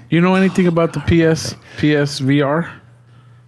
You know anything about the PS VR?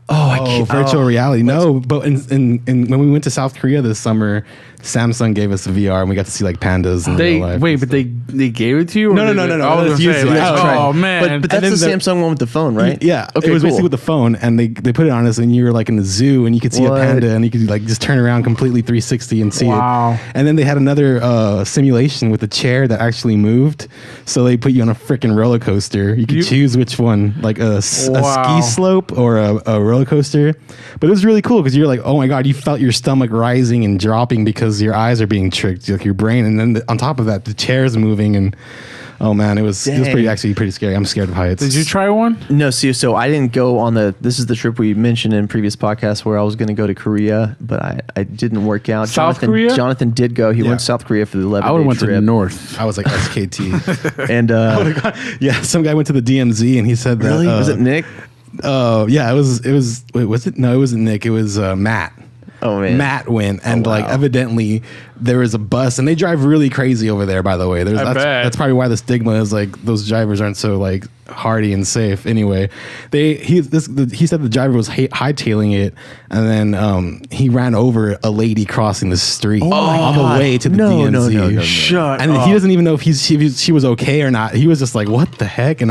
Virtual reality. No, but in when we went to South Korea this summer, Samsung gave us a VR and we got to see like pandas in real life. Wait, but they gave it to you? Or No. Oh man! But that's the Samsung one with the phone, right? Yeah. Okay, it was cool. basically with the phone, and they put it on us, and you were like in the zoo, and you could see a panda, and you could like just turn around completely 360 and see it. And then they had another simulation with a chair that actually moved, so they put you on a freaking roller coaster. You could choose which one, like a ski slope or a roller coaster. But it was really cool because you're like, oh my god, you felt your stomach rising and dropping because your eyes are being tricked, like your brain, and then on top of that, the chair's moving, and oh man, it was pretty scary. I'm scared of heights. Did you try one? No, see, so I didn't go on this is the trip we mentioned in previous podcasts where I was going to go to Korea, but I didn't work out. Korea? Jonathan did go. He went to South Korea for the 11-day trip. I would have went to the north. I was like SKT. And some guy went to the DMZ and he said that. Really? Was it Nick? Yeah, it was. Wait, was it? No, it wasn't Nick. It was Matt. Oh man, Matt went, and like evidently there was a bus, and they drive really crazy over there. By the way, that's probably why the stigma is like those drivers aren't so like hardy and safe. Anyway, he said the driver was hightailing it, and then he ran over a lady crossing the street on the way to the DMZ. No. Shut and up. he doesn't even know if she was okay or not. He was just like, what the heck? And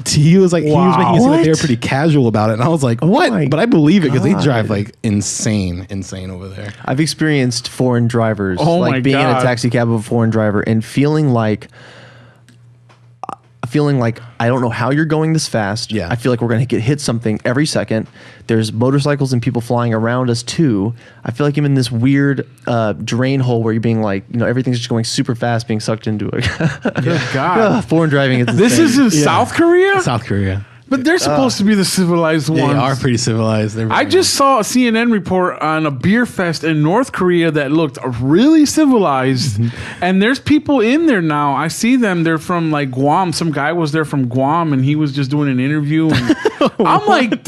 he was like, he was making it seem like they were pretty casual about it, and I was like, what? But I believe it because they drive like insane over there. I've experienced foreign drivers, my being in a God. taxi cab of a foreign driver and feeling like I don't know how you're going this fast. Yeah. I feel like we're going to hit something every second. There's motorcycles and people flying around us too. I feel like I'm in this weird drain hole where you're being like, everything's just going super fast, being sucked into it. Good God. Foreign driving is This is in South Korea? South Korea. But they're supposed to be the civilized ones. They are pretty civilized. I just saw a CNN report on a beer fest in North Korea that looked really civilized. And there's people in there now. I see them. They're from like Guam. Some guy was there from Guam and he was just doing an interview. And I'm like,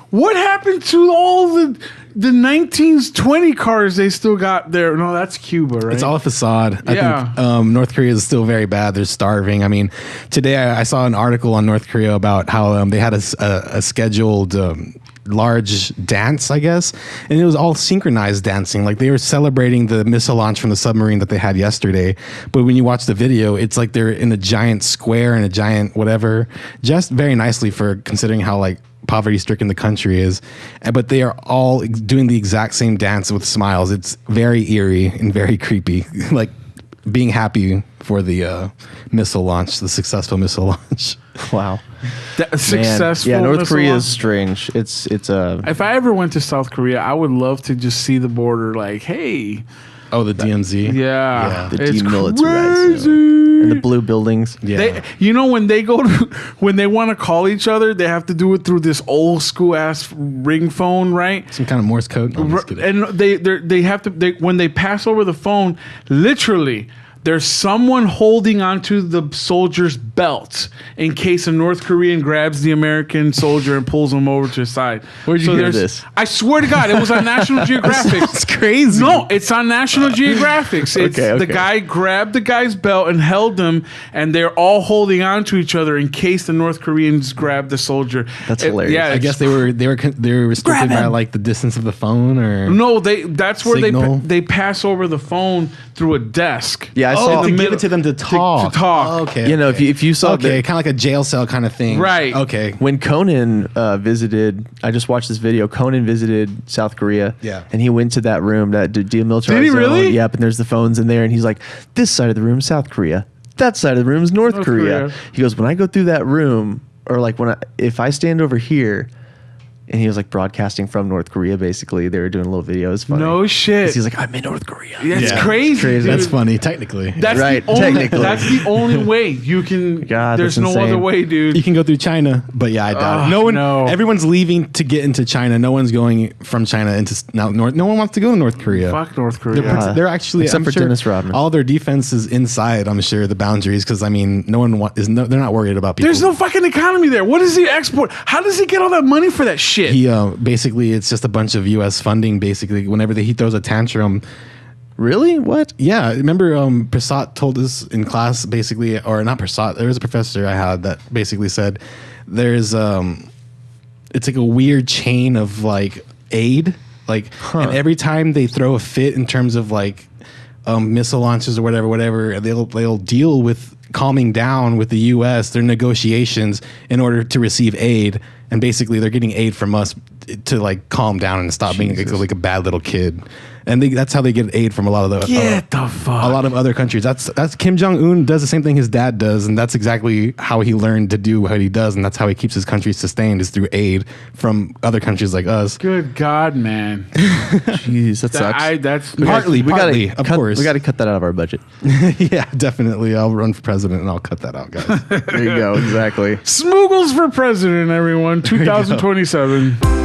what happened to all the 1920 cars they still got there? No, that's Cuba, right? It's all a facade. I think North Korea is still very bad. They're starving. I mean, today I saw an article on North Korea about how they had a scheduled large dance, I guess, and it was all synchronized dancing. Like they were celebrating the missile launch from the submarine that they had yesterday. But when you watch the video, it's like they're in a giant square and a giant whatever, just very nicely for considering how like poverty-stricken the country is, but they are all doing the exact same dance with smiles. It's very eerie and very creepy, like being happy for the missile launch, the successful missile launch. Wow. Successful. Yeah, North missile Korea launch. is strange. It's If I ever went to South Korea, I would love to just see the border like, hey. Oh, the DMZ. Yeah. the It's demilitarized crazy. and the blue buildings. Yeah. When they want to call each other, they have to do it through this old school ass ring phone, right? Some kind of Morse code. No, I'm just kidding. And they have to when they pass over the phone, literally there's someone holding onto the soldier's belt in case a North Korean grabs the American soldier and pulls him over to his side. Where'd you hear this? I swear to God, it was on National Geographic. That's crazy. No, it's on National Geographic. It's Okay. the guy grabbed the guy's belt and held him, and they're all holding on to each other in case the North Koreans grab the soldier. That's hilarious. Yeah, I guess they were restricted by like the distance of the phone or no, that's where signal. they pass over the phone through a desk. Yeah, I saw to the give it to them to talk. to talk. Oh, okay. You know, if you saw kind of like a jail cell kind of thing. Right. Okay. when Conan visited, I just watched this video. Conan visited South Korea. Yeah. And he went to that room, that demilitarized Did he zone. really? Yep. And there's the phones in there, and he's like, "This side of the room, South Korea. That side of the room is North Korea." Korea. He goes, "When I go through that room, or like if I stand over here." And he was like broadcasting from North Korea. Basically, they were doing a little video. It was funny. No shit. 'Cause he's like, "I'm in North Korea." That's Yeah. crazy. Crazy. dude. That's funny, technically. That's Right, the only, technically. That's the only way you can. God, there's that's no other insane. way, dude. You can go through China, but yeah, I doubt it. No. Everyone's leaving to get into China. No one's going from China into North. No one wants to go to North Korea. Fuck North Korea. They're actually, Except I'm for sure, Dennis Rodman. all their defense is inside. I'm sure the boundaries, because I mean, they're not worried about people. There's no fucking economy there. What does he export? How does he get all that money for that shit? He basically, it's just a bunch of U.S. funding. Basically, whenever he throws a tantrum, Really? What? Yeah, remember Prasad told us in class basically, or not Prasad, there was a professor I had that basically said there's it's like a weird chain of like aid, like and every time they throw a fit in terms of like missile launches or whatever, they'll deal with calming down with the US, their negotiations in order to receive aid, and basically they're getting aid from us to like calm down and stop being like a bad little kid. And that's how they get aid from a lot of a lot of other countries. That's Kim Jong-un does the same thing his dad does, and that's exactly how he learned to do what he does, and that's how he keeps his country sustained is through aid from other countries like us. Good God, man! Jeez, that sucks. That's partly, of course. We got to cut that out of our budget. Yeah, definitely. I'll run for president and I'll cut that out, guys. There you go. Exactly. Smoogles for president, everyone. 2027.